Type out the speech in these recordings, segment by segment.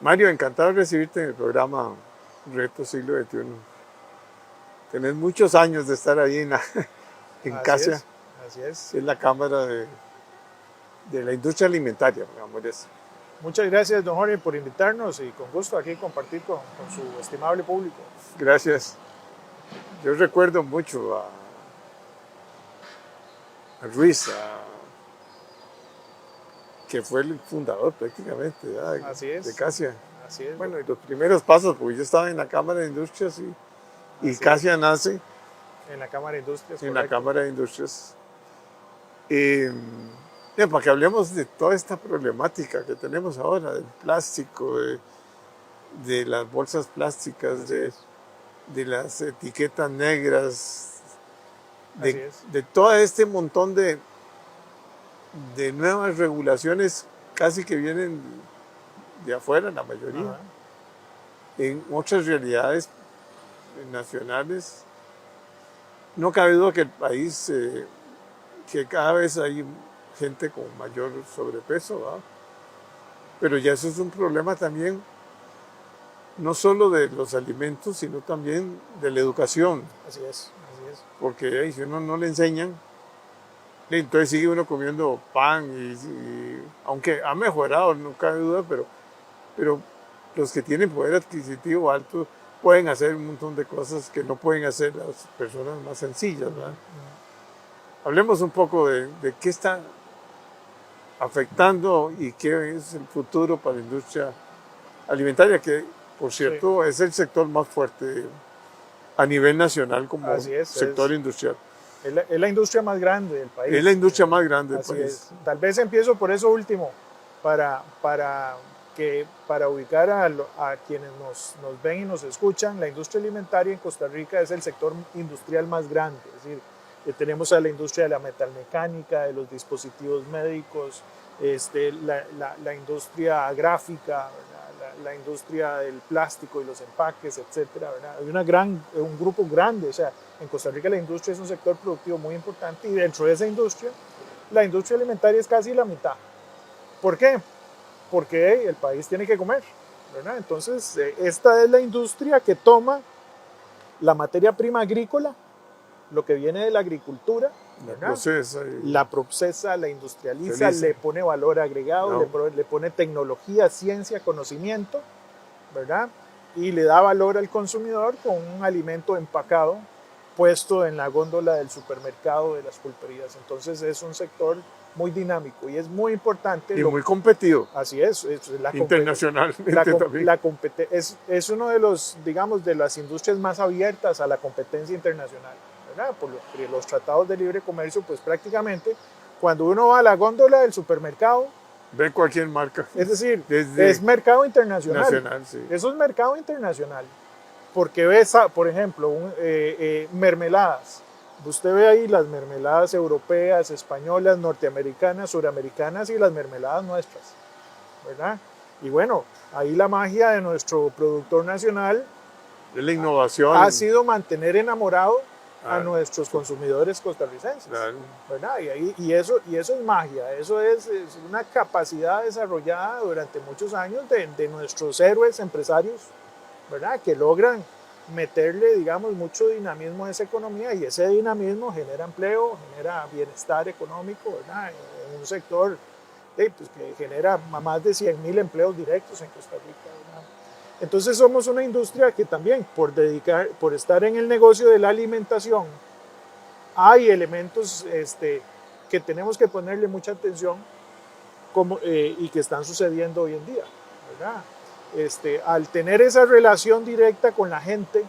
Mario, encantado de recibirte en el programa Reto Siglo XXI. Tenés muchos años de estar ahí en Así CASIA, es, así es. que es la Cámara de la Industria Alimentaria, digamos eso. Muchas gracias, don Jorge, por invitarnos y con gusto aquí compartir con su estimable público. Gracias. Yo recuerdo mucho a Ruiz, que fue el fundador prácticamente, ¿verdad?, Así de es, CASIA. así es, Bueno, y los primeros pasos, porque yo estaba en la Cámara de Industrias y así es. CASIA nace En la Cámara de Industrias, en la correcto. Cámara de Industrias. Para que hablemos de toda esta problemática que tenemos ahora, del plástico, de las bolsas plásticas, Así es, de las etiquetas negras, así es. de todo este montón de nuevas regulaciones casi que vienen de afuera, la mayoría. Ajá. En otras realidades nacionales, no cabe duda que el país, que cada vez hay gente con mayor sobrepeso, ¿verdad? Pero ya eso es un problema también, no solo de los alimentos, sino también de la educación, Así es, así es. porque si uno no le enseñan, entonces sigue uno comiendo pan, aunque ha mejorado, no cabe duda, pero los que tienen poder adquisitivo alto pueden hacer un montón de cosas que no pueden hacer las personas más sencillas, ¿verdad? Hablemos un poco de qué está afectando y qué es el futuro para la industria alimentaria, que por Sí, cierto es el sector más fuerte a nivel nacional como así es. sector industrial. Es la industria más grande del Es la país. industria más grande del Así país. es. Tal vez empiezo por eso último, para ubicar a quienes nos ven y nos escuchan. La industria alimentaria en Costa Rica es el sector industrial más grande. Es decir, tenemos a la industria de la metalmecánica, de los dispositivos médicos, la industria gráfica, la industria del plástico y los empaques, etcétera, ¿verdad? Hay un grupo grande, o sea, en Costa Rica la industria es un sector productivo muy importante y dentro de esa industria, la industria alimentaria es casi la mitad. ¿Por qué? Porque el país tiene que comer, ¿verdad? Entonces, esta es la industria que toma la materia prima agrícola, lo que viene de la agricultura, La ¿verdad? procesa La procesa, la industrializa, utiliza. le pone valor agregado, No, le pone tecnología, ciencia, conocimiento, ¿verdad? Y le da valor al consumidor con un alimento empacado puesto en la góndola del supermercado, de las pulperías. Entonces es un sector muy dinámico y es muy importante. y muy competido Así es internacionalmente también. es uno de los, digamos, de las industrias más abiertas a la competencia internacional, ¿verdad? Por los tratados de libre comercio, pues prácticamente cuando uno va a la góndola del supermercado, Ve cualquier marca, es decir, es desde mercado internacional. nacional, sí. Eso es mercado internacional. Porque ves, por ejemplo, mermeladas. Usted ve ahí las mermeladas europeas, españolas, norteamericanas, suramericanas y las mermeladas nuestras, ¿verdad? Y bueno, ahí la magia de nuestro productor nacional Es la innovación. ha sido mantener enamorado a Ah, nuestros consumidores costarricenses, claro. ¿verdad? Y eso es magia, eso es una capacidad desarrollada durante muchos años de nuestros héroes empresarios, ¿verdad? Que logran meterle, digamos, mucho dinamismo a esa economía y ese dinamismo genera empleo, genera bienestar económico, ¿verdad? En un sector pues, que genera más de 100.000 empleos directos en Costa Rica, ¿verdad? Entonces somos una industria que también, por estar en el negocio de la alimentación, hay elementos que tenemos que ponerle mucha atención y que están sucediendo hoy en día, ¿verdad? Al tener esa relación directa con la gente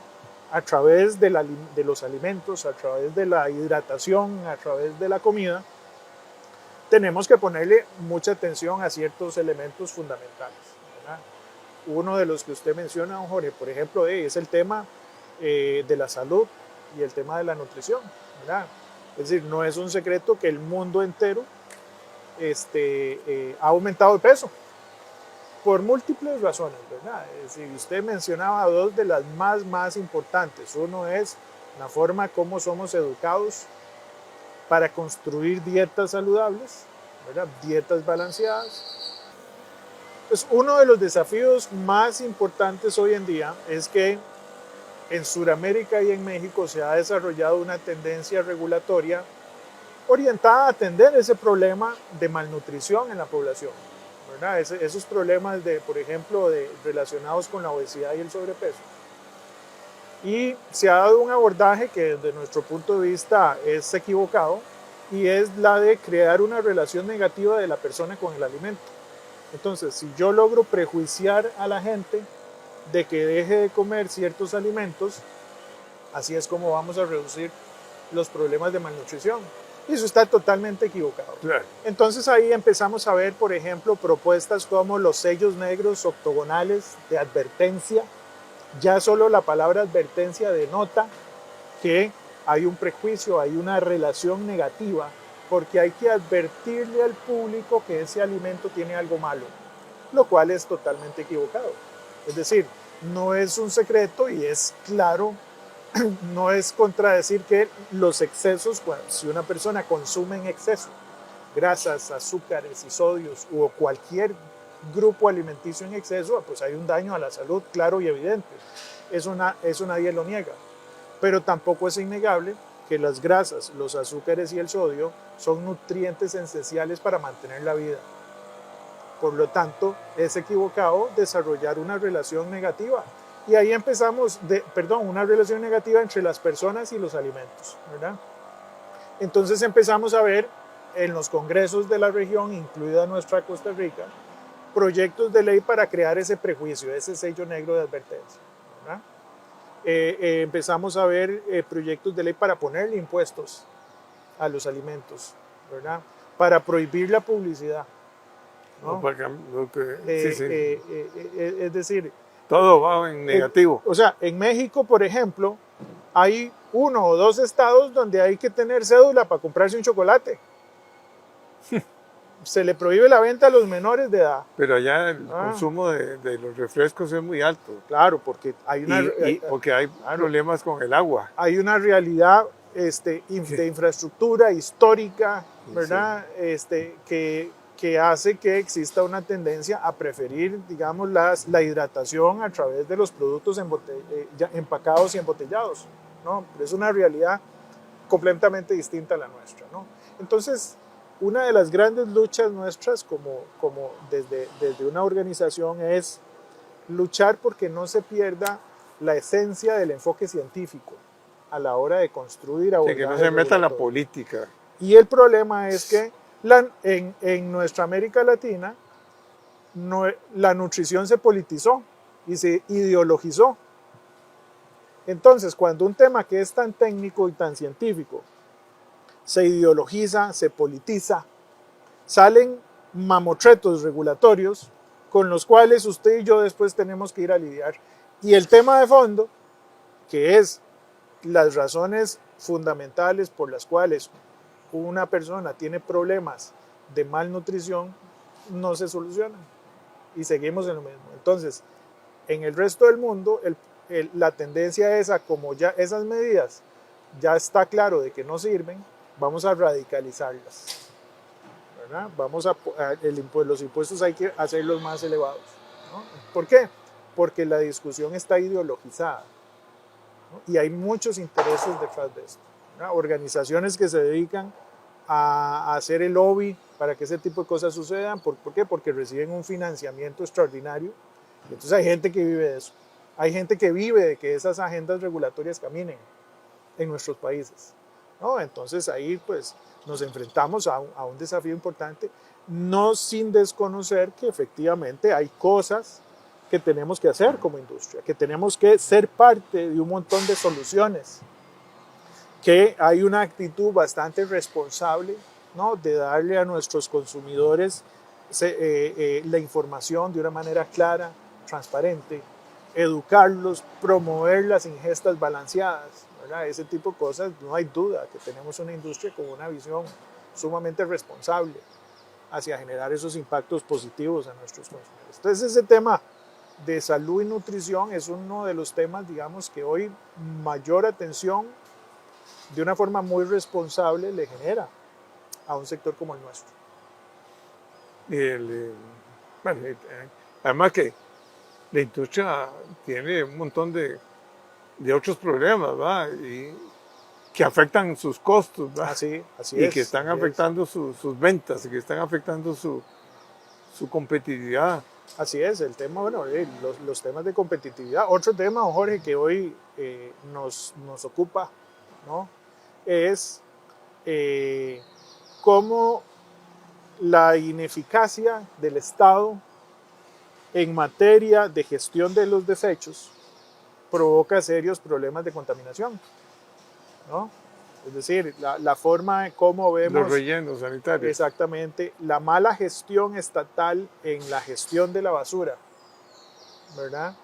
a través de los alimentos, a través de la hidratación, a través de la comida, tenemos que ponerle mucha atención a ciertos elementos fundamentales, ¿verdad? Uno de los que usted menciona, don Jorge, por ejemplo, es el tema de la salud y el tema de la nutrición, ¿verdad? Es decir, no es un secreto que el mundo entero ha aumentado de peso por múltiples razones, ¿verdad? Es decir, usted mencionaba dos de las más importantes. Uno es la forma como somos educados para construir dietas saludables, ¿verdad? Dietas balanceadas. Pues uno de los desafíos más importantes hoy en día es que en Sudamérica y en México se ha desarrollado una tendencia regulatoria orientada a atender ese problema de malnutrición en la población, ¿verdad? Esos problemas, por ejemplo, relacionados con la obesidad y el sobrepeso. Y se ha dado un abordaje que desde nuestro punto de vista es equivocado y es la de crear una relación negativa de la persona con el alimento. Entonces, si yo logro prejuiciar a la gente de que deje de comer ciertos alimentos, así es como vamos a reducir los problemas de malnutrición. Y eso está totalmente equivocado. Claro. Entonces ahí empezamos a ver, por ejemplo, propuestas como los sellos negros octogonales de advertencia. Ya solo la palabra advertencia denota que hay un prejuicio, hay una relación negativa, porque hay que advertirle al público que ese alimento tiene algo malo, lo cual es totalmente equivocado. Es decir, no es un secreto y es claro, no es contradecir que los excesos, bueno, si una persona consume en exceso grasas, azúcares y sodios o cualquier grupo alimenticio en exceso, pues hay un daño a la salud claro y evidente. Eso nadie lo niega. Pero tampoco es innegable que las grasas, los azúcares y el sodio son nutrientes esenciales para mantener la vida. Por lo tanto, es equivocado desarrollar una relación negativa. Y ahí empezamos, una relación negativa entre las personas y los alimentos, ¿verdad? Entonces empezamos a ver en los congresos de la región, incluida nuestra Costa Rica, proyectos de ley para crear ese prejuicio, ese sello negro de advertencia, ¿verdad? Empezamos a ver proyectos de ley para ponerle impuestos a los alimentos, ¿verdad? Para prohibir la publicidad, ¿no? Es decir, todo va en negativo. O sea, en México, por ejemplo, hay 1 o 2 estados donde hay que tener cédula para comprarse un chocolate. Se le prohíbe la venta a los menores de edad. Pero allá el consumo de los refrescos es muy alto. Claro, porque hay porque hay problemas con el agua. Hay una realidad de infraestructura histórica, ¿verdad? Sí. Que hace que exista una tendencia a preferir, digamos, la hidratación a través de los productos empacados y embotellados, ¿no? Es una realidad completamente distinta a la nuestra, ¿no? Entonces, una de las grandes luchas nuestras como desde una organización es luchar porque no se pierda la esencia del enfoque científico a la hora de construir abordajes. Que no se meta en la política. Y el problema es que en nuestra América Latina la nutrición se politizó y se ideologizó. Entonces, cuando un tema que es tan técnico y tan científico se ideologiza, se politiza, salen mamotretos regulatorios con los cuales usted y yo después tenemos que ir a lidiar. Y el tema de fondo, que es las razones fundamentales por las cuales una persona tiene problemas de malnutrición, no se solucionan y seguimos en lo mismo. Entonces, en el resto del mundo, la tendencia es a como ya esas medidas ya está claro de que no sirven, vamos a radicalizarlas, ¿verdad? Los impuestos hay que hacerlos más elevados, ¿no? ¿Por qué? Porque la discusión está ideologizada, ¿no? Y hay muchos intereses detrás de esto, ¿verdad? Organizaciones que se dedican a hacer el lobby para que ese tipo de cosas sucedan. ¿Por qué? Porque reciben un financiamiento extraordinario. Entonces hay gente que vive de eso. Hay gente que vive de que esas agendas regulatorias caminen en nuestros países, ¿no? Entonces ahí pues nos enfrentamos a un desafío importante, no sin desconocer que efectivamente hay cosas que tenemos que hacer como industria, que tenemos que ser parte de un montón de soluciones, que hay una actitud bastante responsable, ¿no? De darle a nuestros consumidores la información de una manera clara, transparente, educarlos, promover las ingestas balanceadas, ¿verdad? Ese tipo de cosas, no hay duda que tenemos una industria con una visión sumamente responsable hacia generar esos impactos positivos a nuestros consumidores. Entonces ese tema de salud y nutrición es uno de los temas, digamos, que hoy mayor atención de una forma muy responsable le genera a un sector como el nuestro. Además que la industria tiene un montón de otros problemas, ¿va? Y que afectan sus costos, ¿va? Así Y que es, están así es. afectando sus ventas, y que están afectando su competitividad. Así es, el tema, bueno, los temas de competitividad. Otro tema, don Jorge, que hoy nos ocupa, ¿no? Es cómo la ineficacia del Estado en materia de gestión de los desechos provoca serios problemas de contaminación, ¿no? Es decir, la forma en cómo Los vemos rellenos sanitarios. exactamente la mala gestión estatal en la gestión de la basura, ¿verdad?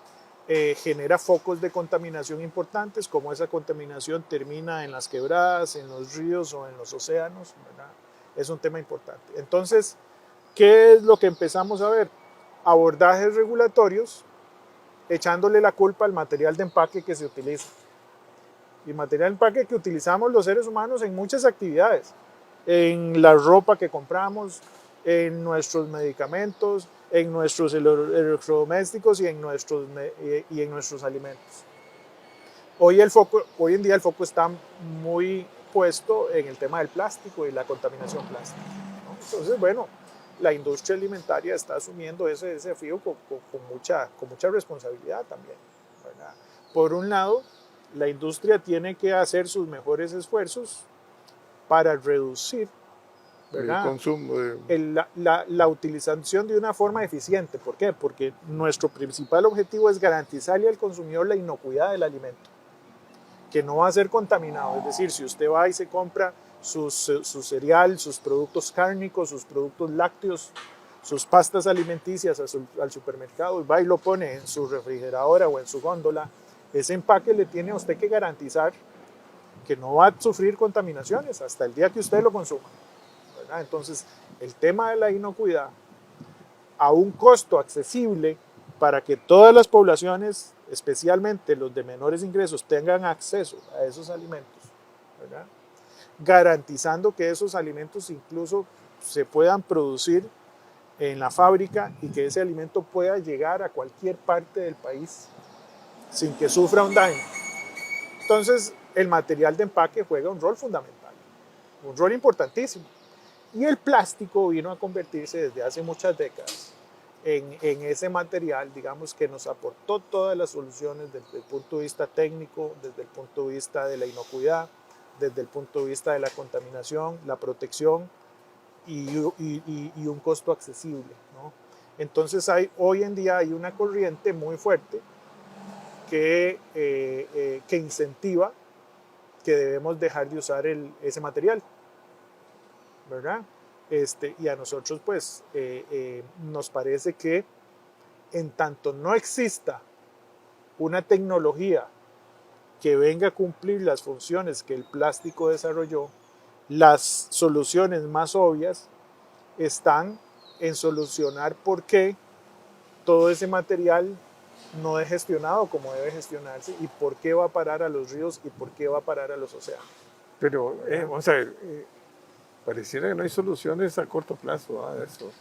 Genera focos de contaminación importantes, como esa contaminación termina en las quebradas, en los ríos o en los océanos, ¿verdad? Es un tema importante. Entonces, ¿qué es lo que empezamos a ver? Abordajes regulatorios echándole la culpa al material de empaque que se utiliza. Y material de empaque que utilizamos los seres humanos en muchas actividades, en la ropa que compramos, en nuestros medicamentos, en nuestros electrodomésticos y en nuestros alimentos. Hoy en día el foco está muy puesto en el tema del plástico y la contaminación plástica, ¿no? Entonces, bueno, la industria alimentaria está asumiendo ese desafío con mucha responsabilidad también, ¿verdad? Por un lado, la industria tiene que hacer sus mejores esfuerzos para reducir, El ¿verdad?, consumo la utilización de una forma eficiente. ¿Por qué? Porque nuestro principal objetivo es garantizarle al consumidor la inocuidad del alimento, que no va a ser contaminado. Es decir, si usted va y se compra su cereal, sus productos cárnicos, sus productos lácteos, sus pastas alimenticias al supermercado y va y lo pone en su refrigeradora o en su góndola, ese empaque le tiene a usted que garantizar que no va a sufrir contaminaciones hasta el día que usted lo consuma, ¿verdad? Entonces, el tema de la inocuidad a un costo accesible para que todas las poblaciones, especialmente los de menores ingresos, tengan acceso a esos alimentos, ¿verdad?, garantizando que esos alimentos incluso se puedan producir en la fábrica y que ese alimento pueda llegar a cualquier parte del país sin que sufra un daño. Entonces, el material de empaque juega un rol fundamental, un rol importantísimo. Y el plástico vino a convertirse desde hace muchas décadas en ese material, digamos, que nos aportó todas las soluciones desde el punto de vista técnico, desde el punto de vista de la inocuidad, desde el punto de vista de la contaminación, la protección y un costo accesible, ¿no? Entonces hoy en día hay una corriente muy fuerte que incentiva que debemos dejar de usar ese material, ¿verdad? Y a nosotros pues nos parece que en tanto no exista una tecnología que venga a cumplir las funciones que el plástico desarrolló, las soluciones más obvias están en solucionar por qué todo ese material no es gestionado como debe gestionarse y por qué va a parar a los ríos y por qué va a parar a los océanos. Pero vamos a ver, pareciera que no hay soluciones a corto plazo a eso.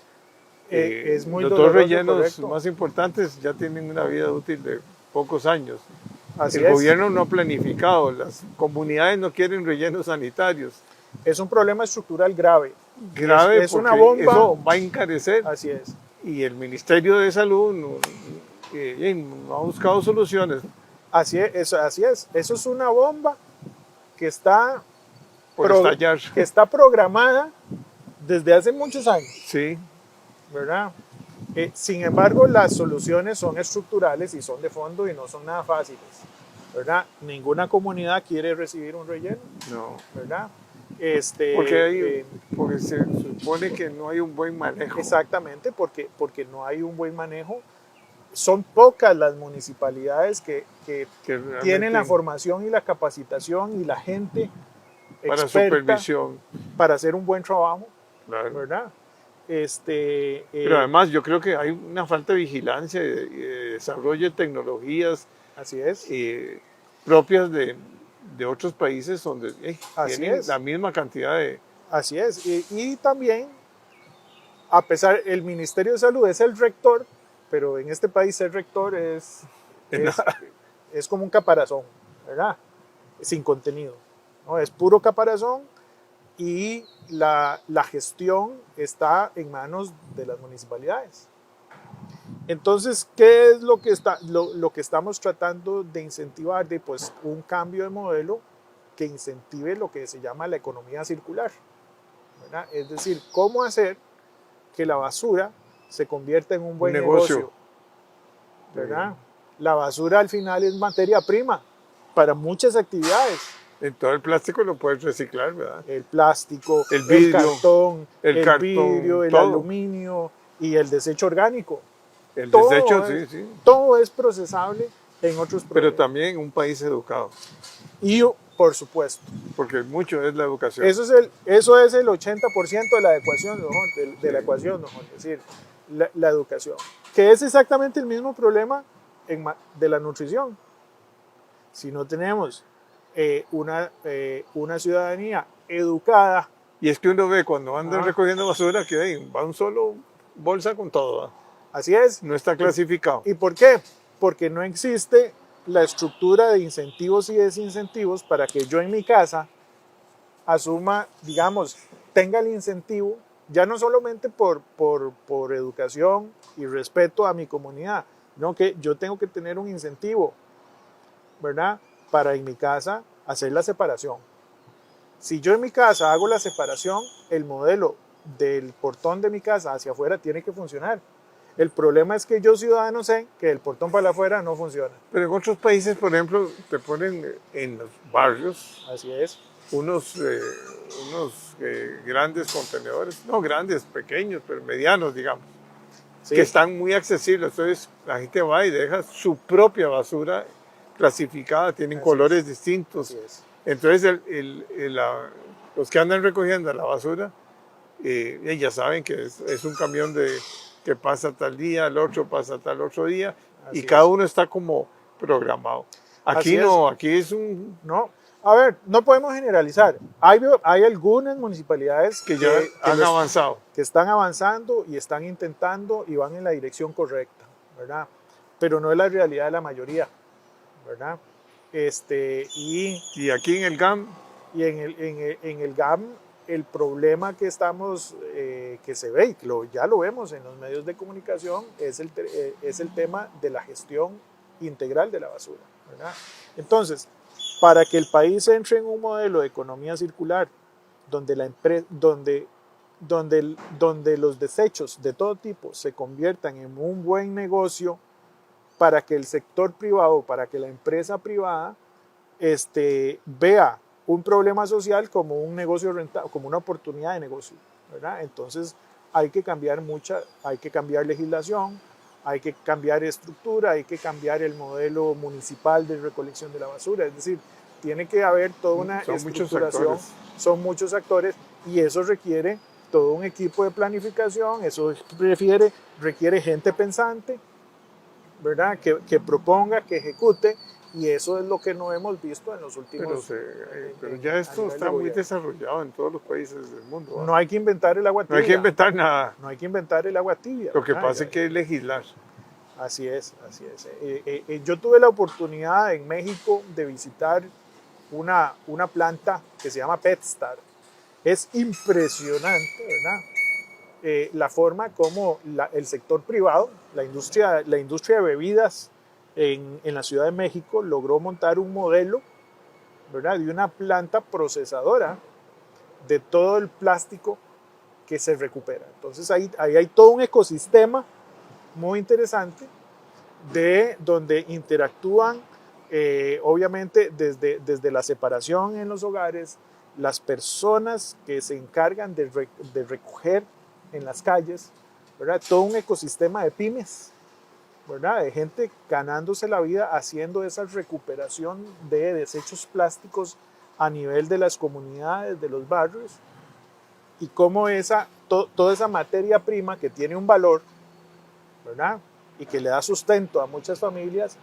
Es muy Los dos doloroso, rellenos correcto. más importantes ya tienen una vida útil de pocos años. Así El es. gobierno no ha planificado, las comunidades no quieren rellenos sanitarios. Es un problema estructural grave. Grave Es una porque bomba. eso va a encarecer. Así es. Y el Ministerio de Salud no ha buscado soluciones. Así es. Eso es una bomba que está, Por estallar. que está programada desde hace muchos años. Sí. ¿Verdad? Sin embargo, las soluciones son estructurales y son de fondo y no son nada fáciles, ¿verdad? Ninguna comunidad quiere recibir un relleno, No. ¿verdad? Porque se supone que no hay un buen manejo. Exactamente, porque no hay un buen manejo. Son pocas las municipalidades que tienen la formación y la capacitación y la gente para experta supervisión para hacer un buen trabajo, claro. ¿verdad? Pero además yo creo que hay una falta de vigilancia y de desarrollo de tecnologías así es. Propias de otros países donde tienen es. la misma cantidad de... Así es. Y también, a pesar, el Ministerio de Salud es el rector, pero en este país ser rector es, Es es, nada. es como un caparazón, ¿verdad? Sin contenido, ¿no? Es puro caparazón y la gestión está en manos de las municipalidades. Entonces, ¿qué es lo que estamos tratando de incentivar? Pues un cambio de modelo que incentive lo que se llama la economía circular, ¿verdad? Es decir, cómo hacer que la basura se convierta en un Un buen negocio. negocio, ¿verdad? La basura al final es materia prima para muchas actividades. En todo el plástico lo puedes reciclar, ¿verdad? El plástico, El el vidrio, cartón, el el vidrio, cartón, el todo. aluminio y el desecho orgánico. El desecho, Todo sí, es, sí. todo es procesable en otros Pero procesos. también un país educado, Y, por supuesto, porque mucho es la educación. eso es el 80% de la ecuación, ¿no? de la ecuación, ¿no? Es decir, la educación, que es exactamente el mismo problema de la nutrición. Si no tenemos una ciudadanía educada, Y es que uno ve cuando andan ah, recogiendo basura que va un solo bolsa con todo, ¿verdad? así es. No está clasificado. ¿Y por qué? Porque no existe la estructura de incentivos y desincentivos para que yo en mi casa asuma, digamos, tenga el incentivo, ya no solamente por educación y respeto a mi comunidad, sino que yo tengo que tener un incentivo, ¿verdad? Para en mi casa hacer la separación. Si yo en mi casa hago la separación, el modelo del portón de mi casa hacia afuera tiene que funcionar. El problema es que yo, ciudadano, sé que el portón para afuera no funciona. Pero en otros países, por ejemplo, te ponen en los barrios Así es. unos grandes contenedores, no grandes, pequeños, pero medianos, digamos, Sí, que están muy accesibles. Entonces la gente va y deja su propia basura clasificada, tienen así colores es. distintos. Así es. Entonces los que andan recogiendo la basura ya saben que es un camión que pasa tal día, el otro pasa tal otro día, y Así cada es. uno está como programado. Aquí Así es. no, aquí es un No, a ver, no podemos generalizar. Hay algunas municipalidades que ya han avanzado. que están avanzando y están intentando y van en la dirección correcta, ¿verdad? Pero no es la realidad de la mayoría, ¿verdad? Y Y aquí en el GAM, en el GAM, el problema que que se ve, y ya lo vemos en los medios de comunicación, es el tema de la gestión integral de la basura, ¿verdad? Entonces, para que el país entre en un modelo de economía circular donde los desechos de todo tipo se conviertan en un buen negocio para que el sector privado, para que la empresa privada vea un problema social como un negocio rentable, como una oportunidad de negocio, ¿verdad? Entonces hay que cambiar legislación, hay que cambiar estructura, hay que cambiar el modelo municipal de recolección de la basura, es decir, tiene que haber toda una son muchos estructuración, actores. son muchos actores y eso requiere todo un equipo de planificación, eso requiere gente pensante, ¿verdad? Que proponga, que ejecute, y eso es lo que no hemos visto en los últimos Pero ya a esto nivel de está muy gobierno. desarrollado en todos los países del mundo, ¿verdad? No hay que inventar el agua No hay que tibia. inventar nada. No hay que inventar el agua tibia. Lo que ¿verdad? pasa es que es legislar. Así es, así es. Yo tuve la oportunidad en México de visitar una planta que se llama PetStar. Es impresionante, ¿verdad? La forma como el sector privado, la industria de bebidas en la Ciudad de México logró montar un modelo, ¿verdad?, de una planta procesadora de todo el plástico que se recupera. Entonces ahí hay todo un ecosistema muy interesante de donde interactúan, obviamente, desde la separación en los hogares, las personas que se encargan de recoger en las calles, ¿verdad? Todo un ecosistema de pymes, ¿verdad? De gente ganándose la vida haciendo esa recuperación de desechos plásticos a nivel de las comunidades, de los barrios, y cómo toda esa materia prima que tiene un valor, ¿verdad?, y que le da sustento a muchas familias,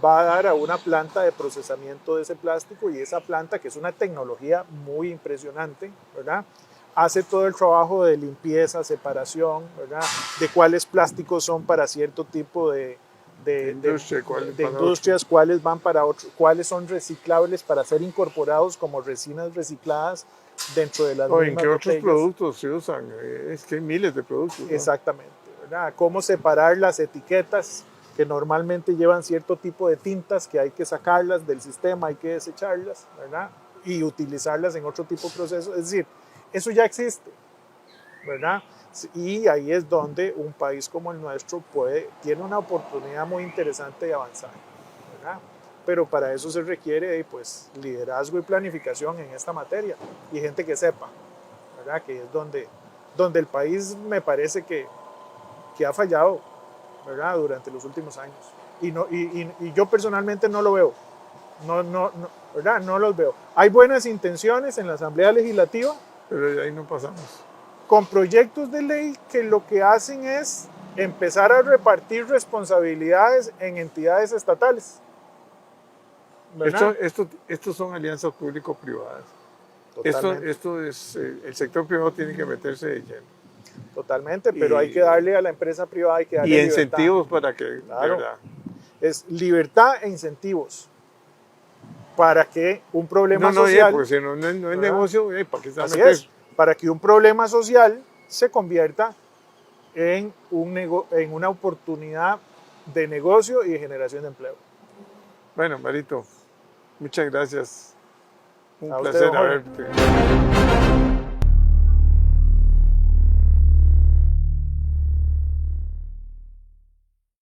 va a dar a una planta de procesamiento de ese plástico, y esa planta, que es una tecnología muy impresionante, ¿verdad?, hace todo el trabajo de limpieza, separación, ¿verdad? De cuáles plásticos son para cierto tipo de industrias, cuáles van para otros, cuáles son reciclables para ser incorporados como resinas recicladas dentro de las mismas ¿En qué otros botellas. productos se usan? Es que hay miles de productos, ¿no? Exactamente, ¿verdad? Cómo separar las etiquetas que normalmente llevan cierto tipo de tintas que hay que sacarlas del sistema, hay que desecharlas, ¿verdad? Y utilizarlas en otro tipo de proceso. Es decir, eso ya existe, ¿verdad? Y ahí es donde un país como el nuestro tiene una oportunidad muy interesante de avanzar, ¿verdad? Pero para eso se requiere pues, liderazgo y planificación en esta materia y gente que sepa, ¿verdad? Que es donde el país me parece que ha fallado, ¿verdad? Durante los últimos años. Y yo personalmente no lo veo, ¿verdad? No los veo. Hay buenas intenciones en la Asamblea Legislativa, pero de ahí no pasamos. Con proyectos de ley que lo que hacen es empezar a repartir responsabilidades en entidades estatales. Estos son alianzas público-privadas. Esto es, el sector privado tiene que meterse de lleno. Totalmente, pero hay que darle a la empresa privada, hay que darle y incentivos para que, claro, de verdad. Es libertad e incentivos para que un problema social... porque si no es negocio, ¿para qué se va a así meter? es, para que un problema social se convierta en una oportunidad de negocio y de generación de empleo. Bueno, Marito, muchas gracias. Un A placer usted, haberte.